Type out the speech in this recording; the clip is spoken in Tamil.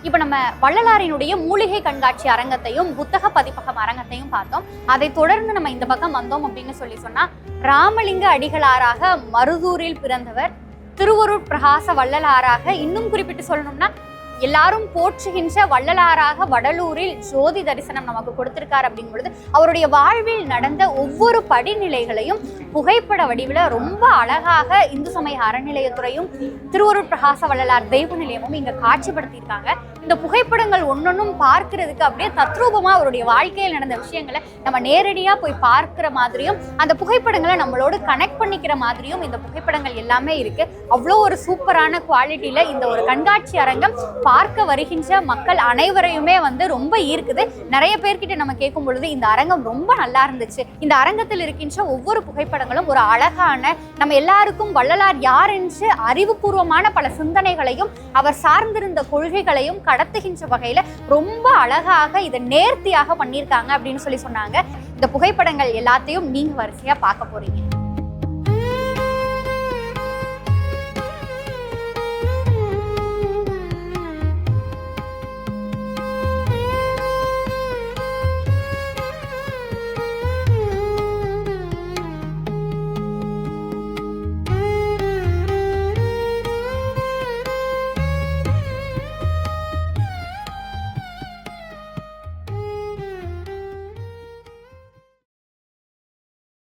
இப்ப நம்ம வள்ளலாரினுடைய மூலிகை கண்காட்சி அரங்கத்தையும் புத்தக பதிப்பகம் அரங்கத்தையும் பார்த்தோம். அதை தொடர்ந்து நம்ம இந்த பக்கம் வந்தோம் அப்படின்னு சொன்னா ராமலிங்க அடிகளாராக மருதூரில் பிறந்தவர், திருவருட் பிரகாச வள்ளலாராக இன்னும் குறிப்பிட்டு சொல்லணும்னா எல்லாரும் போற்றுகின்ற வள்ளலாராக வடலூரில் ஜோதி தரிசனம் நமக்கு கொடுத்திருக்காரு அப்படிங்கும் பொழுது அவருடைய வாழ்வில் நடந்த ஒவ்வொரு படிநிலைகளையும் புகைப்பட வடிவில் ரொம்ப அழகாக இந்து சமய அறநிலையத்துறையும் திருவருட் பிரகாச வள்ளலார் தெய்வ நிலையமும் இங்க காட்சிப்படுத்தியிருக்காங்க. இந்த புகைப்படங்கள் ஒன்னொன்னும் பார்க்கறதுக்கு அப்படியே தத்ரூபமா அவருடைய வாழ்க்கையில் நடந்த விஷயங்களை நம்ம நேரடியா போய் பார்க்கிற மாதிரியும் அந்த புகைப்படங்களை நம்மளோடு கனெக்ட் பண்ணிக்கிற மாதிரியும் இந்த புகைப்படங்கள் எல்லாமே இருக்கு. அவ்வளோ ஒரு சூப்பரான குவாலிட்டியில இந்த ஒரு கண்காட்சி அரங்கம் பார்க்க வருகின்ற மக்கள் அனைவரையுமே ரொம்ப ஈர்க்குது. நிறைய பேர்கிட்ட நம்ம கேட்கும் பொழுது இந்த அரங்கம் ரொம்ப நல்லா இருந்துச்சு, இந்த அரங்கத்தில் இருக்கின்ற ஒவ்வொரு புகைப்படங்களும் ஒரு அழகான நம்ம எல்லாருக்கும் வள்ளலார் யார் என்று அறிவுபூர்வமான பல சிந்தனைகளையும் அவர் சார்ந்திருந்த கொள்கைகளையும் கடத்துகின்ற வகையில ரொம்ப அழகாக இதை நேர்த்தியாக பண்ணியிருக்காங்க அப்படின்னு சொன்னாங்க. இந்த புகைப்படங்கள் எல்லாத்தையும் நீங்க வரிசையா பார்க்க போறீங்க.